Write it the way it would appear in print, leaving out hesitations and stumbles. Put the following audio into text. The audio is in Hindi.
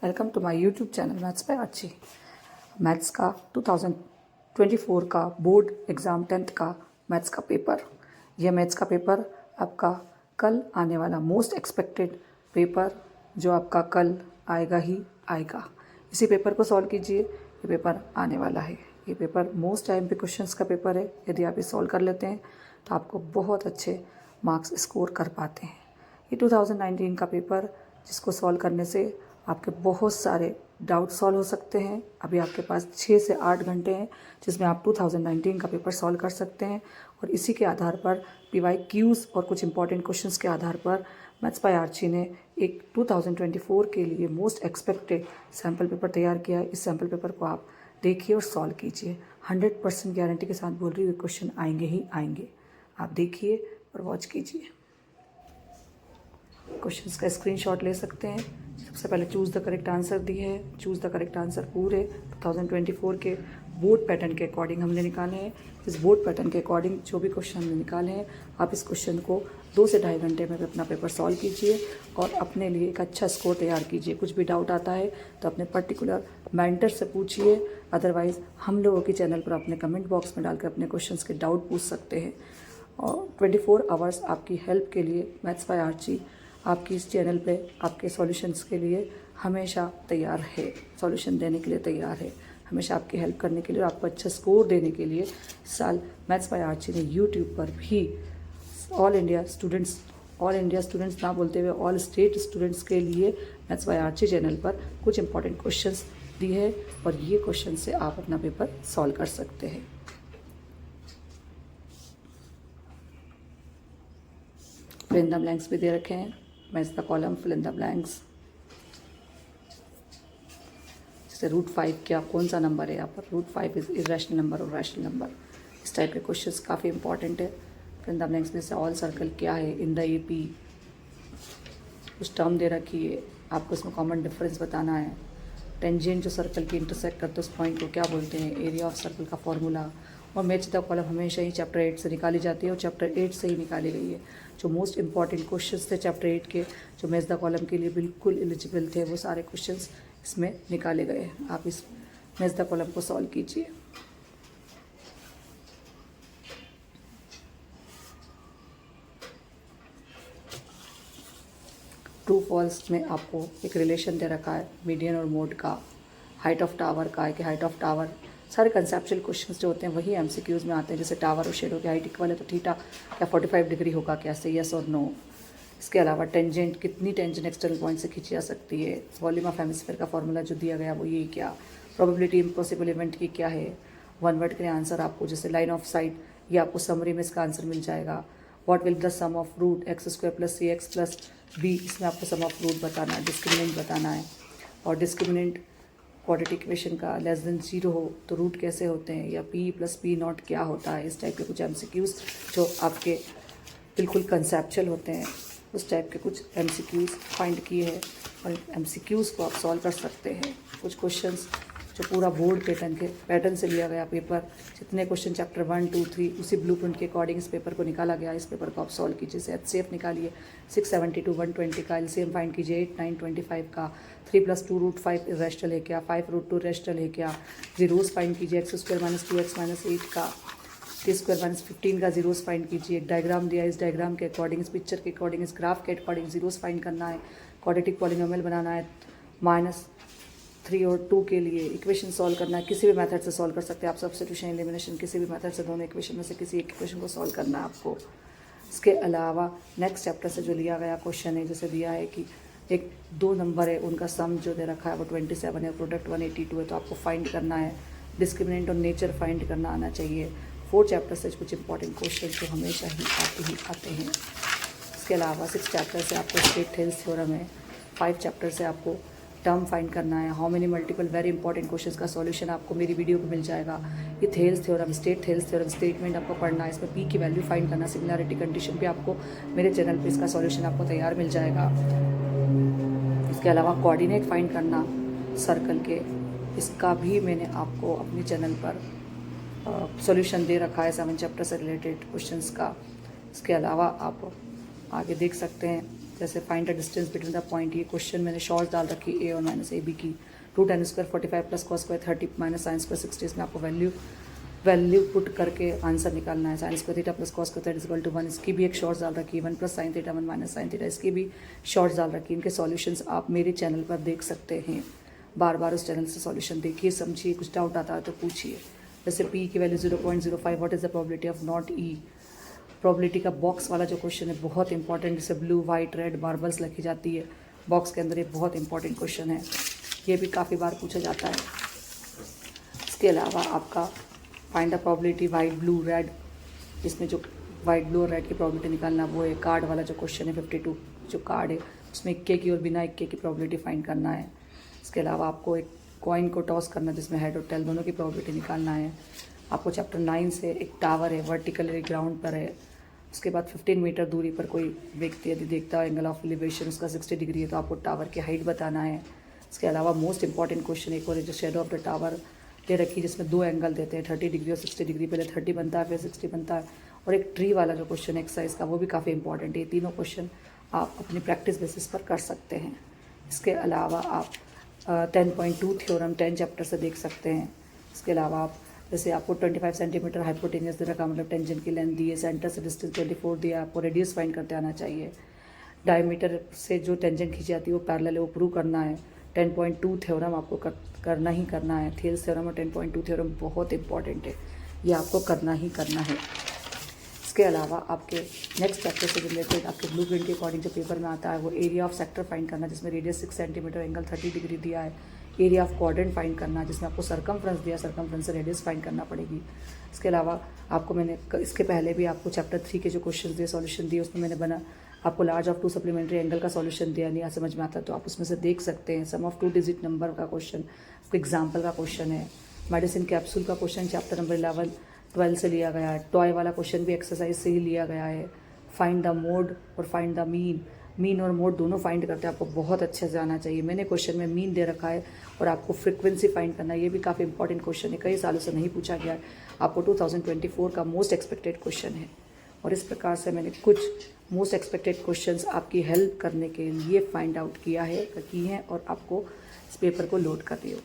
Welcome to my YouTube channel maths by Archi. Maths का 2024 का बोर्ड एग्ज़ाम 10th का मैथ्स का पेपर। यह मैथ्स का पेपर आपका कल आने वाला मोस्ट एक्सपेक्टेड पेपर जो आपका कल आएगा ही आएगा। इसी पेपर को सॉल्व कीजिए। ये पेपर आने वाला है। ये पेपर मोस्ट टाइम पे क्वेश्चंस का पेपर है। यदि आप ये सॉल्व कर लेते हैं तो आपको बहुत अच्छे मार्क्स स्कोर कर पाते हैं। ये 2019 का पेपर जिसको सॉल्व करने से आपके बहुत सारे डाउट सॉल्व हो सकते हैं। अभी आपके पास 6 से 8 घंटे हैं जिसमें आप 2019 का पेपर सॉल्व कर सकते हैं और इसी के आधार पर PYQs और कुछ इंपॉर्टेंट क्वेश्चंस के आधार पर मैथ्स बाय आर्ची ने एक 2024 के लिए मोस्ट एक्सपेक्टेड सैम्पल पेपर तैयार किया है। इस सैम्पल पेपर को आप देखिए और सॉल्व कीजिए। 100% गारंटी के साथ बोल रही हूँ क्वेश्चन आएंगे ही आएंगे। आप देखिए और वॉच कीजिए। क्वेश्चंस का स्क्रीनशॉट ले सकते हैं। सबसे पहले चूज़ द करेक्ट आंसर दी है। चूज़ द करेक्ट आंसर पूरे 2024 के बोर्ड पैटर्न के अकॉर्डिंग हमने निकाले हैं। इस बोर्ड पैटर्न के अकॉर्डिंग जो भी क्वेश्चन हमने निकाले हैं, आप इस क्वेश्चन को 2 से ढाई घंटे में अपना पेपर सॉल्व कीजिए और अपने लिए एक अच्छा स्कोर तैयार कीजिए। कुछ भी डाउट आता है तो अपने पर्टिकुलर मेंटर से पूछिए, अदरवाइज़ हम लोगों के चैनल पर अपने कमेंट बॉक्स में डालकर अपने क्वेश्चंस के डाउट पूछ सकते हैं। और 24 आवर्स आपकी हेल्प के लिए मैथ्स बाय आर्ची आपकी इस चैनल पे आपके सॉल्यूशंस के लिए हमेशा तैयार है। सॉल्यूशन देने के लिए तैयार है, हमेशा आपकी हेल्प करने के लिए और आपको अच्छा स्कोर देने के लिए। इस साल मैथ्स बाय आर्ची ने यूट्यूब पर भी ऑल इंडिया स्टूडेंट्स ना बोलते हुए ऑल स्टेट स्टूडेंट्स के लिए मैथ्स बाय आर्ची चैनल पर कुछ इंपॉर्टेंट क्वेश्चंस दिए है और ये क्वेश्चन से आप अपना पेपर सॉल्व कर सकते हैं। फिल इन द ब्लैंक्स भी दे रखे हैं। Match the column, fill in the blanks. जैसे √5 क्या कौन सा नंबर है यहाँ पर? √5 इज इरेशनल नंबर और रैशनल नंबर। इस टाइप के क्वेश्चंस काफ़ी इंपॉर्टेंट है। फिल इन द ब्लैंक्स में से ऑल सर्कल क्या है इन द AP, कुछ टर्म दे रखी है, आपको इसमें कॉमन डिफरेंस बताना है। टेंजेंट जो सर्कल की इंटरसेक्ट करते उस पॉइंट को क्या बोलते हैं, एरिया ऑफ सर्कल का फॉर्मूला। और मैच द कॉलम हमेशा ही चैप्टर 8 से निकाली जाती है और चैप्टर 8 से ही निकाली गई है। जो मोस्ट इंपॉर्टेंट क्वेश्चंस थे चैप्टर 8 के, जो मैच द कॉलम के लिए बिल्कुल एलिजिबल थे, वो सारे क्वेश्चंस इसमें निकाले गए हैं। आप इस मैच द कॉलम को सॉल्व कीजिए। ट्रू फॉल्स में आपको एक रिलेशन दे रखा है मीडियन और मोड का, हाइट ऑफ टावर का है कि हाइट ऑफ टावर। सारे कंसेप्चुअल क्वेश्चंस जो होते हैं वही MCQs में आते हैं। जैसे टावर और शेडो की हाइट इक्वल है तो थीटा क्या 45 डिग्री होगा क्या, से यस और नो। इसके अलावा टेंजेंट, कितनी टेंजेंट एक्सटर्नल पॉइंट से खींची जा सकती है। वॉल्यूम ऑफ हेमिस्फीयर का फॉर्मूला जो दिया गया वो ये क्या। प्रोबेबिलिटी इम्पॉसिबल इवेंट की क्या है। 1 वर्ड के आंसर आपको जैसे लाइन ऑफ साइट, ये आपको समरी में इसका आंसर मिल जाएगा। What will the sum of root x² + cx + b, इसमें आपको सम ऑफ रूट बताना है, डिस्क्रिमिनेंट बताना है। और डिस्क्रिमिनेंट क्वाड्रेटिक इक्वेशन का लेस देन 0 हो तो रूट कैसे होते हैं, या p + p0 क्या होता है। इस टाइप के कुछ MCQs जो आपके बिल्कुल कंसेप्चुअल होते हैं, उस टाइप के कुछ MCQs फाइंड किए हैं और MCQs को आप सॉल्व कर सकते हैं। कुछ क्वेश्चंस जो पूरा बोर्ड पैटर्न से लिया गया पेपर, जितने क्वेश्चन चैप्टर 1, 2, 3 उसी ब्लूप्रिंट के अकॉर्डिंग इस पेपर को निकाला गया। इस पेपर को आप सॉल्व कीजिए। जैसे HCF निकालिए 672 120 का, LCM फाइंड कीजिए 8 9 25 का, 3 + 2 √5 इरेशनल है क्या, 5 √2 रेशनल है क्या। जीरोस फाइंड कीजिए x² - 2x - 8 का, t² - 15 का जीरोस फाइंड कीजिए। एक डायग्राम दिया है, इस डायग्राम के अकॉर्डिंग, इस पिक्चर के अकॉर्डिंग, इस ग्राफ के अकॉर्डिंग जीरोस फाइंड करना है। क्वाड्रेटिक पॉलिनोमियल बनाना है, -3 और 2 के लिए इक्वेशन सॉल्व करना है। किसी भी मेथड से सॉल्व कर सकते हैं आप, सब्स्टिट्यूशन एलिमिनेशन, किसी भी मेथड से दोनों इक्वेशन में से किसी एक इक्वेशन को सॉल्व करना है आपको। इसके अलावा नेक्स्ट चैप्टर से जो लिया गया क्वेश्चन है, जैसे दिया है कि एक 2 नंबर है, उनका सम जो दे रखा है वो 27 है, प्रोडक्ट 182 है, तो आपको फाइंड करना है। डिस्क्रिमिनेंट और नेचर फाइंड करना आना चाहिए। 4 चैप्टर से कुछ इंपॉर्टेंट क्वेश्चन जो हमेशा ही आते हैं। इसके अलावा 6 चैप्टर से आपको स्टेट थेल्स थ्योरम है। 5 चैप्टर से आपको टर्म फाइंड करना है। How many multiple, very important questions का सॉल्यूशन आपको मेरी वीडियो पे मिल जाएगा। ये Thales theorem, state Thales theorem, statement आपको पढ़ना है। इसमें p की वैल्यू फाइंड करना, सिमिलैरिटी कंडीशन भी आपको मेरे चैनल पे इसका सॉल्यूशन आपको तैयार मिल जाएगा। इसके अलावा कोऑर्डिनेट फाइंड करना सर्कल के, इसका भी मैंने आपको अपने चैनल पर सॉल्यूशन दे रखा है 7 चैप्टर से रिलेटेड क्वेश्चंस का। इसके अलावा आप आगे देख सकते हैं जैसे find the distance between the point, ये क्वेश्चन मैंने शॉर्ट्स डाल रखी ए और माइनस ए बी की। 2 tan square 45 plus cos square 30 minus sine square 60, इसमें आपको वैल्यू पुट करके आंसर निकालना है। Sine square theta plus cos square is equal to 1, इसकी भी एक शॉर्ट्स डाल रखी है। 1 plus sine theta 1 minus sine theta, इसकी भी शॉर्ट्स डाल रखी है। इनके सॉल्यूशंस आप मेरे चैनल पर देख सकते हैं। बार बार उस चैनल से सॉल्यूशन देखिए, समझिए, कुछ डाउट आता है तो पूछिए। जैसे पी की value 0.05, what is the probability of not E. Probability का बॉक्स वाला जो क्वेश्चन है बहुत इंपॉर्टेंट, जिसे ब्लू वाइट रेड मार्बल्स लिखी जाती है बॉक्स के अंदर, ये बहुत इंपॉर्टेंट क्वेश्चन है, ये भी काफ़ी बार पूछा जाता है। इसके अलावा आपका find the probability white blue red, इसमें जो वाइट ब्लू और रेड की प्रोबेबिलिटी निकालना वो है। कार्ड वाला जो क्वेश्चन है 52 जो कार्ड है उसमें इक्के की और बिना इक्के की प्रोबेबिलिटी फाइंड करना है। इसके अलावा आपको एक कॉइन को टॉस करना जिसमें हेड और टेल दोनों की प्रोबेबिलिटी निकालना है। आपको चैप्टर 9 से एक टावर है, वर्टिकली ग्राउंड पर है। उसके बाद 15 मीटर दूरी पर कोई व्यक्ति यदि देखता है एंगल ऑफ एलिवेशन उसका 60 डिग्री है तो आपको टावर की हाइट बताना है। इसके अलावा मोस्ट इंपॉर्टेंट क्वेश्चन एक और है जो शेडो ऑफ द टावर दे रखी, जिसमें 2 एंगल देते हैं 30 डिग्री और 60 डिग्री। पहले 30 बनता है फिर 60 बनता है। और एक ट्री वाला जो क्वेश्चन है एक्सरसाइज का, वो भी काफ़ी इंपॉर्टेंट है। ये तीनों क्वेश्चन आप अपनी प्रैक्टिस बेसिस पर कर सकते हैं। इसके अलावा आप 10.2 थ्योरम 10 चैप्टर से देख सकते हैं। इसके अलावा आप जैसे आपको 25 सेंटीमीटर हाइपोटेनियस दे रखा, मतलब टेंजेंट की लेंथ दी है, सेंटर से डिस्टेंस 24 दिया, आपको रेडियस फाइंड करते आना चाहिए। डायमीटर से जो टेंजेंट खींची जाती है वो पैरेलल है, वो प्रूव करना है। 10.2 थ्योरम आपको करना ही करना है। थियल्स थ्योरम और 10.2 थ्योरम बहुत इंपॉर्टेंट है, ये आपको करना ही करना है। इसके अलावा आपके नेक्स्ट चैप्टर से रिलेटेड आपके ब्लूप्रिंट के अकॉर्डिंग जो पेपर में आता है वो एरिया ऑफ सेक्टर फाइंड करना, जिसमें रेडियस 6 सेंटीमीटर, एंगल 30 डिग्री दिया है। एरिया ऑफ क्वाड्रेंट फाइंड करना, जिसमें आपको सरकमफ्रेंस दिया, सरकमफ्रेंस से रेडियस फाइंड करना पड़ेगी। इसके अलावा आपको मैंने इसके पहले भी आपको चैप्टर 3 के जो क्वेश्चन दिए, सॉल्यूशन दिए, उसमें मैंने आपको लार्ज ऑफ 2 सप्लीमेंट्री एंगल का सॉल्यूशन दिया, नहीं समझ में आता तो आप उसमें से देख सकते हैं। सम ऑफ 2 डिजिट नंबर का क्वेश्चन, एग्जाम्पल का क्वेश्चन है। मेडिसिन कैप्सूल का क्वेश्चन चैप्टर नंबर 11 12 से लिया गया है। टॉय वाला क्वेश्चन भी एक्सरसाइज से ही लिया गया है। फाइंड द मोड और फाइंड द मीन और मोड दोनों फाइंड करते हैं, आपको बहुत अच्छे से आना चाहिए। मैंने क्वेश्चन में मीन दे रखा है और आपको फ्रीक्वेंसी फाइंड करना है, ये भी काफ़ी इंपॉर्टेंट क्वेश्चन है, कई सालों से नहीं पूछा गया है, आपको 2024 का मोस्ट एक्सपेक्टेड क्वेश्चन है। और इस प्रकार से मैंने कुछ मोस्ट एक्सपेक्टेड क्वेश्चंस आपकी हेल्प करने के लिए फाइंड आउट किया है, की हैं और आपको इस पेपर को लोड कर रही हूँ।